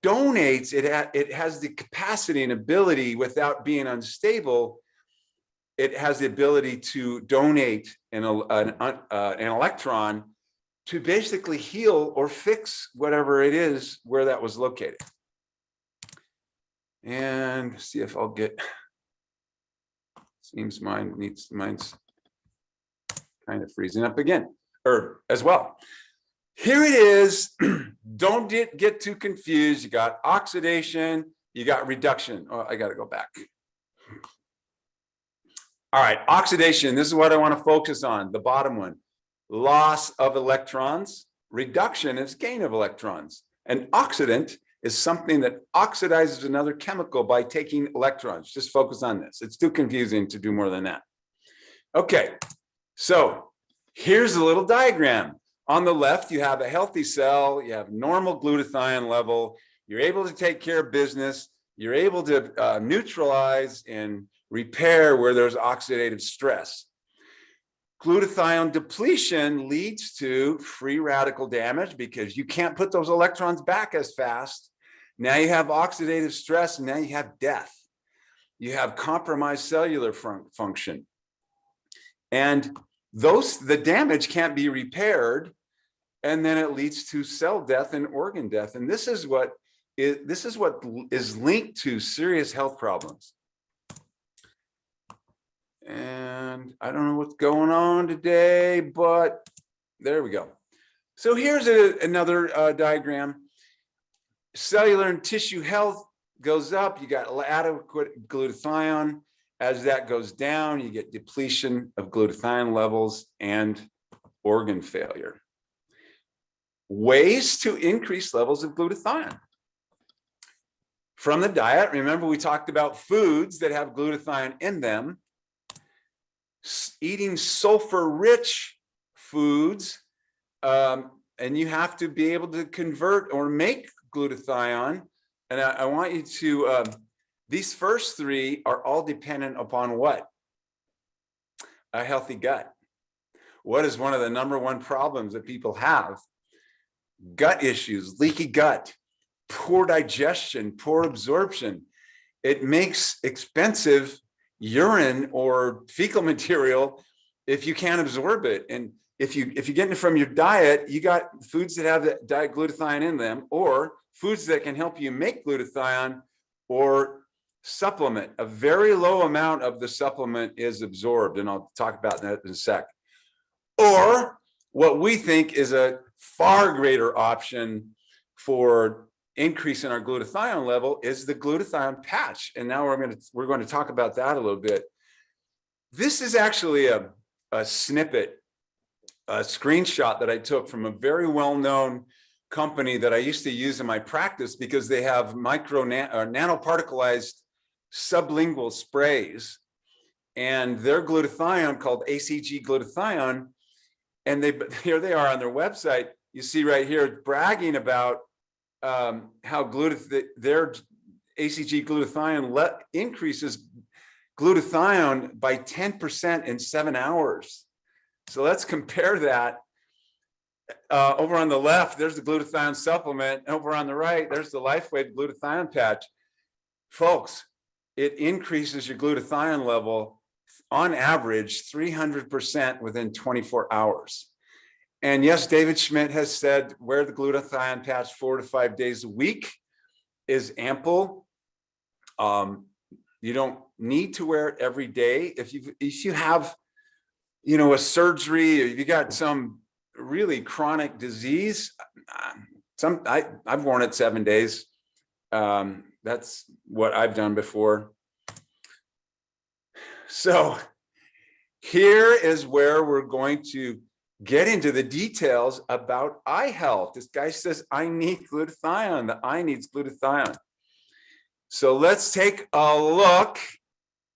donates, it has the capacity and ability, without being unstable, it has the ability to donate an electron to basically heal or fix whatever it is where that was located. And see if I'll get, seems mine's kind of freezing up again, or as well. Here it is. Don't get too confused. You got oxidation, you got reduction. Oh, I got to go back. All right, oxidation. This is what I want to focus on, the bottom one. Loss of electrons. Reduction is gain of electrons. An oxidant is something that oxidizes another chemical by taking electrons. Just focus on this. It's too confusing to do more than that. Okay, so here's a little diagram. On the left, you have a healthy cell, you have normal glutathione level, you're able to take care of business, you're able to neutralize and repair where there's oxidative stress. Glutathione depletion leads to free radical damage because you can't put those electrons back as fast. Now you have oxidative stress, and now you have death. You have compromised cellular function. And the damage can't be repaired, and then it leads to cell death and organ death. And this is what is linked to serious health problems. And I don't know what's going on today, but there we go. So here's another diagram. Cellular and tissue health goes up. You got adequate glutathione. As that goes down, you get depletion of glutathione levels and organ failure. Ways to increase levels of glutathione. From the diet, remember we talked about foods that have glutathione in them. Eating sulfur-rich foods, and you have to be able to convert or make glutathione. And I want you to, these first three are all dependent upon what? A healthy gut. What is one of the #1 problems that people have? Gut issues, leaky gut, poor digestion, poor absorption. It makes expensive urine or fecal material if you can't absorb it. And if you're getting it from your diet, you got foods that have that glutathione in them, or foods that can help you make glutathione, or supplement. A very low amount of the supplement is absorbed, and I'll talk about that in a sec. Or what we think is a far greater option for increase in our glutathione level is the glutathione patch. And now we're going to talk about that a little bit. This is actually a snippet a screenshot that I took from a very well-known company that I used to use in my practice because they have nanoparticleized sublingual sprays, and their glutathione called ACG glutathione, and here they are on their website. You see right here bragging about how their ACG glutathione increases glutathione by 10% in 7 hours. So let's compare that. Over on the left, there's the glutathione supplement. Over on the right, there's the LifeWave glutathione patch. Folks, it increases your glutathione level on average 300% within 24 hours. And yes, David Schmidt has said wear the glutathione patch 4 to 5 days a week is ample. You don't need to wear it every day. If you have, a surgery, or you got some really chronic disease, I've worn it 7 days. That's what I've done before. So here is where we're going to get into the details about eye health. This guy says, I need glutathione. The eye needs glutathione. So let's take a look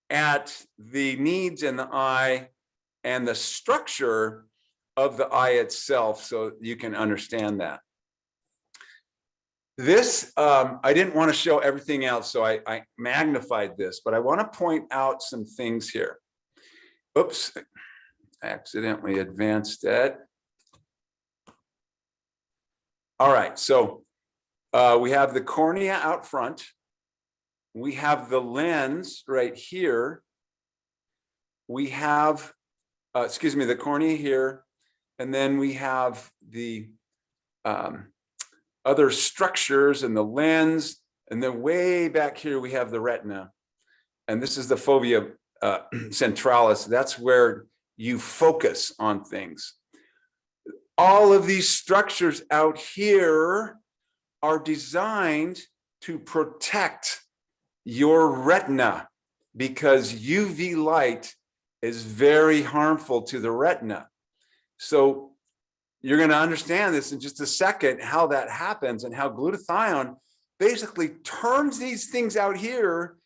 at the needs in the eye and the structure of the eye itself so you can understand that. This, I didn't want to show everything else, so I magnified this, but I want to point out some things here. Oops, I accidentally advanced it. All right, so we have the cornea out front. We have the lens right here. We have, the cornea here. And then we have the other structures and the lens. And then way back here, we have the retina. And this is the fovea centralis. That's where you focus on things. All of these structures out here are designed to protect your retina because UV light is very harmful to the retina. So you're going to understand this in just a second, how that happens and how glutathione basically turns these things out here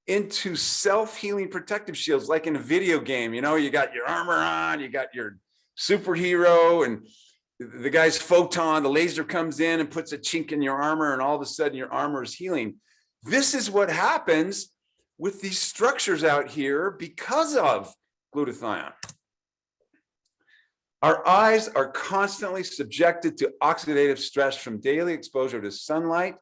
into self-healing protective shields, like in a video game. You got your armor on, you got your superhero, and the guy's photon, the laser comes in and puts a chink in your armor, and all of a sudden your armor is healing. This is what happens with these structures out here because of glutathione. Our eyes are constantly subjected to oxidative stress from daily exposure to sunlight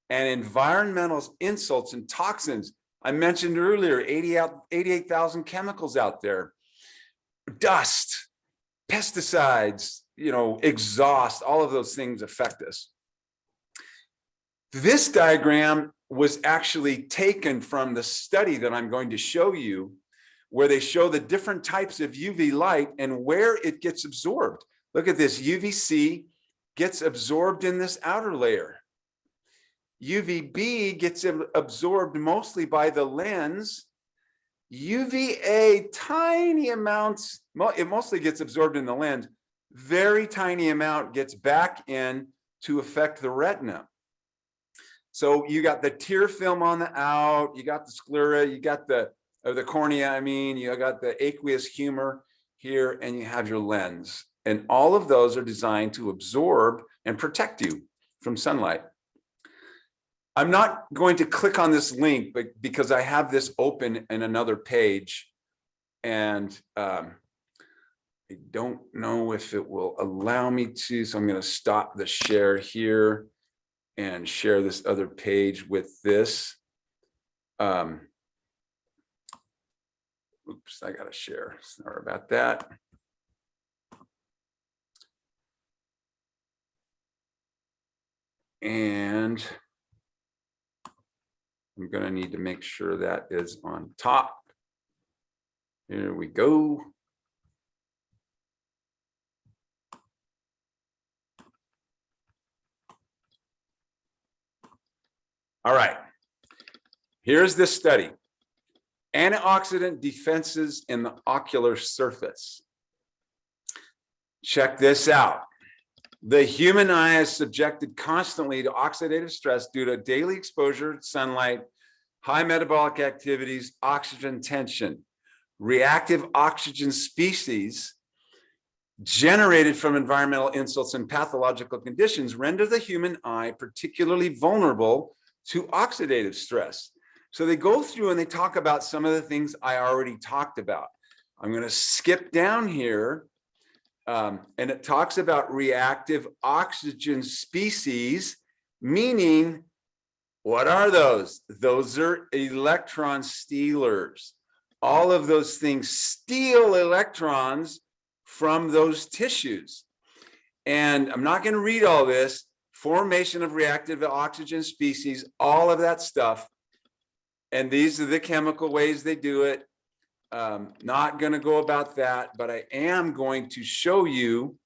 and environmental insults and toxins. I mentioned earlier, 88,000 chemicals out there, dust, pesticides, exhaust, all of those things affect us. This diagram was actually taken from the study that I'm going to show you, where they show the different types of UV light and where it gets absorbed. Look at this, UVC gets absorbed in this outer layer. UVB gets absorbed mostly by the lens. UVA, tiny amounts, it mostly gets absorbed in the lens. Very tiny amount gets back in to affect the retina. So you got the tear film on the out, you got the sclera, you got the cornea, you got the aqueous humor here, and you have your lens. And all of those are designed to absorb and protect you from sunlight. I'm not going to click on this link, but because I have this open in another page, and I don't know if it will allow me to, so I'm going to stop the share here and share this other page with this. Oops, I got to share. Sorry about that. And I'm going to need to make sure that is on top. Here we go. All right. Here's this study. Antioxidant defenses in the ocular surface. Check this out. The human eye is subjected constantly to oxidative stress due to daily exposure to sunlight, high metabolic activities, oxygen tension. Reactive oxygen species generated from environmental insults and pathological conditions render the human eye particularly vulnerable to oxidative stress. So they go through and they talk about some of the things I already talked about. I'm going to skip down here, and it talks about reactive oxygen species, meaning what are those? Those are electron stealers. All of those things steal electrons from those tissues. And I'm not going to read all this. Formation of reactive oxygen species, all of that stuff. And these are the chemical ways they do it. Not going to go about that, but I am going to show you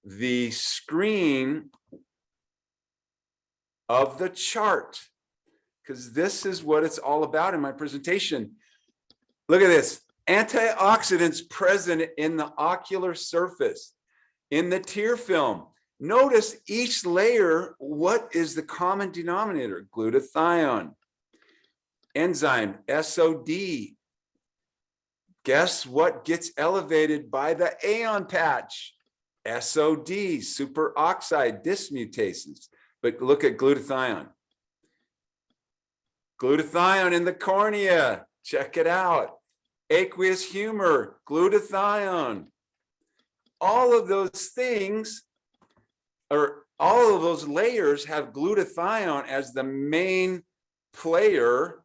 the screen of the chart, because this is what it's all about in my presentation. Look at this. Antioxidants present in the ocular surface, in the tear film. Notice each layer, what is the common denominator? Glutathione. Enzyme, SOD. Guess what gets elevated by the AON patch? SOD, superoxide dismutases. But look at glutathione. Glutathione in the cornea. Check it out. Aqueous humor, glutathione. All of those things, or all of those layers, have glutathione as the main player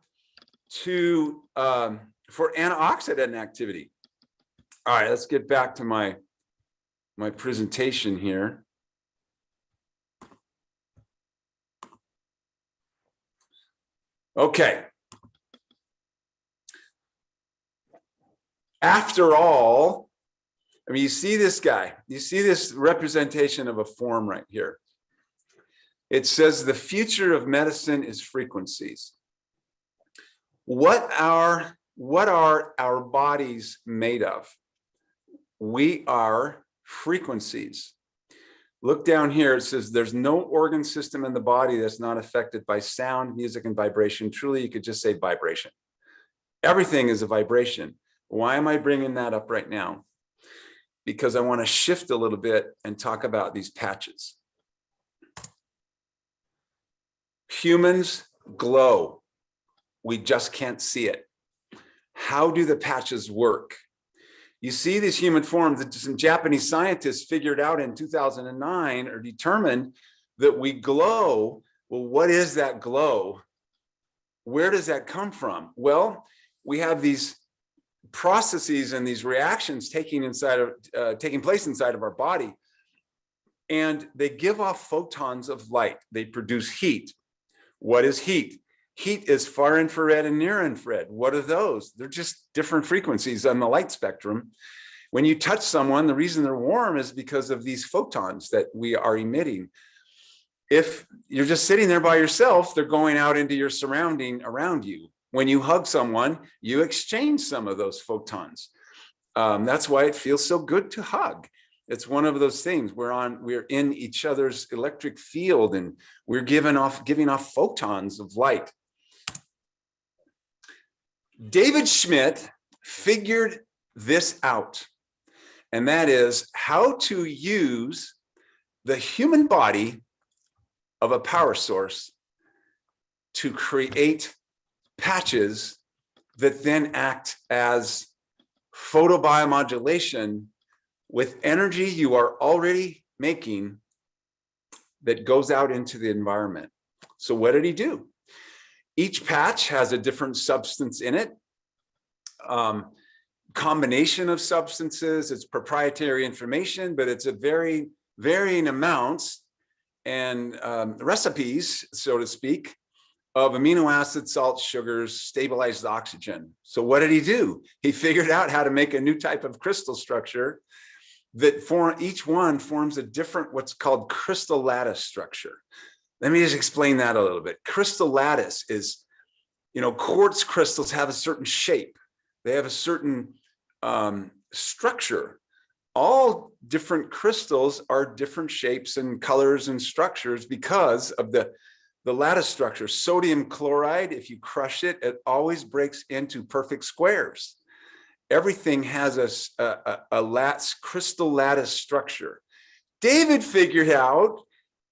to for antioxidant activity. All right, let's get back to my presentation here. Okay. After all, I mean, you see this guy, you see this representation of a form right here. It says the future of medicine is frequencies. What are our bodies made of? We are frequencies. Look down here, it says there's no organ system in the body that's not affected by sound, music, and vibration. Truly, you could just say vibration. Everything is a vibration. Why am I bringing that up right now? Because I want to shift a little bit and talk about these patches. Humans glow. We just can't see it. How do the patches work? You see these human forms that some Japanese scientists figured out in 2009 or determined that we glow. Well, what is that glow? Where does that come from? Well, we have these processes and these reactions taking place inside of our body, and they give off photons of light. They produce heat. What is heat? Heat is far infrared and near infrared. What are those? They're just different frequencies on the light spectrum. When you touch someone, the reason they're warm is because of these photons that we are emitting. If you're just sitting there by yourself, they're going out into your surrounding around you. When you hug someone, you exchange some of those photons. That's why it feels so good to hug. It's one of those things. We're in each other's electric field, and we're giving off photons of light. David Schmidt figured this out, and that is how to use the human body of a power source to create patches that then act as photobiomodulation with energy you are already making that goes out into the environment. So what did he do? Each patch has a different substance in it, combination of substances. It's proprietary information, but it's a very varying amounts and recipes, so to speak, of amino acids, salts, sugars, stabilized oxygen. So what did he do? He figured out how to make a new type of crystal structure that each one forms a different, what's called crystal lattice structure. Let me just explain that a little bit. Crystal lattice is, quartz crystals have a certain shape. They have a certain structure. all different crystals are different shapes and colors and structures because of the lattice structure. Sodium chloride, if you crush it, it always breaks into perfect squares. Everything has a crystal lattice structure. David figured out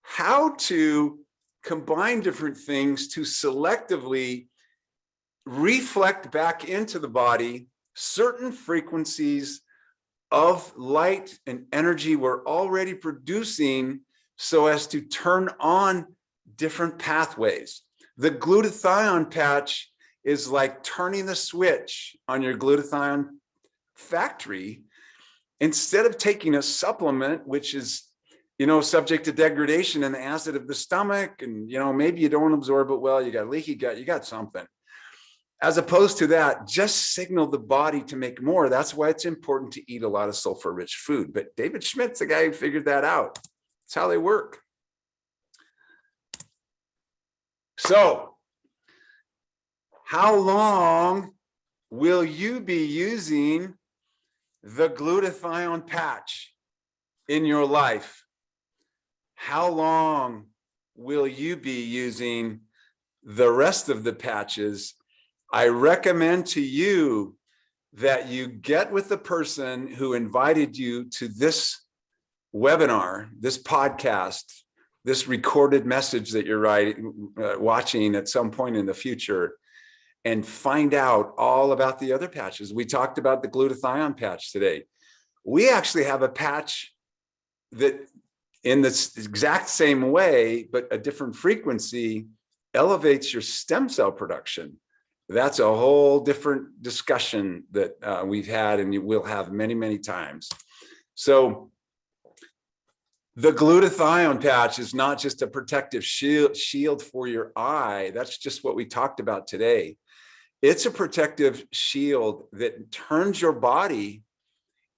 how to combine different things to selectively reflect back into the body certain frequencies of light and energy we're already producing so as to turn on different pathways. The glutathione patch is like turning the switch on your glutathione factory. Instead of taking a supplement, which is, subject to degradation in the acid of the stomach, and, maybe you don't absorb it well, you got leaky gut, you got something. As opposed to that, just signal the body to make more. That's why it's important to eat a lot of sulfur-rich food. But David Schmidt's the guy who figured that out. That's how they work. So, how long will you be using the glutathione patch in your life? How long will you be using the rest of the patches? I recommend to you that you get with the person who invited you to this webinar, this podcast, this recorded message that you're watching at some point in the future, and find out all about the other patches. We talked about the glutathione patch today. We actually have a patch that, in this exact same way, but a different frequency, elevates your stem cell production. That's a whole different discussion that we've had and we'll have many, many times. So the glutathione patch is not just a protective shield for your eye. That's just what we talked about today. It's a protective shield that turns your body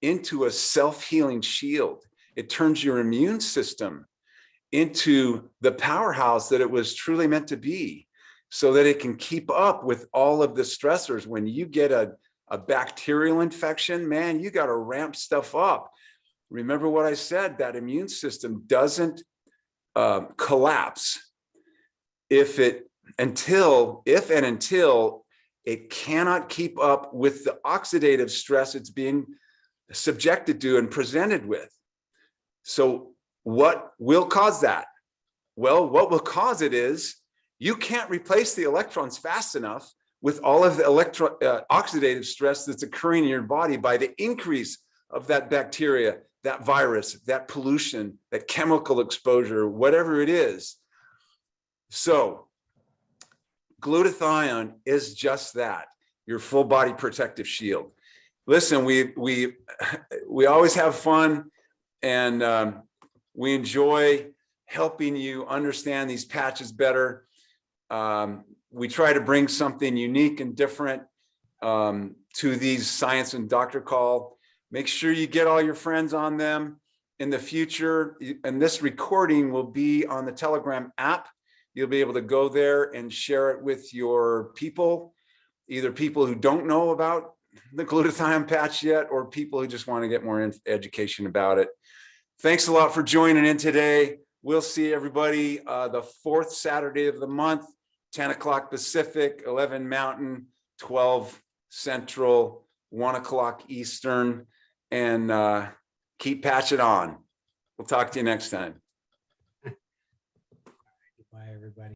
into a self-healing shield. It turns your immune system into the powerhouse that it was truly meant to be, so that it can keep up with all of the stressors. When you get a bacterial infection, man, you got to ramp stuff up. Remember what I said, that immune system doesn't collapse if and until it cannot keep up with the oxidative stress it's being subjected to and presented with. So what will cause that? Well, what will cause it is you can't replace the electrons fast enough with all of the oxidative stress that's occurring in your body by the increase of that bacteria, that virus, that pollution, that chemical exposure, whatever it is. So glutathione is just that, your full body protective shield. Listen, we always have fun, and we enjoy helping you understand these patches better. We try to bring something unique and different to these Science and Doctor Call. Make sure you get all your friends on them in the future. And this recording will be on the Telegram app. You'll be able to go there and share it with your people, either people who don't know about the glutathione patch yet, or people who just want to get more education about it. Thanks a lot for joining in today. We'll see everybody the fourth Saturday of the month, 10 o'clock Pacific, 11 Mountain, 12 Central, 1 o'clock Eastern, and keep patching on. We'll talk to you next time. Bye, everybody.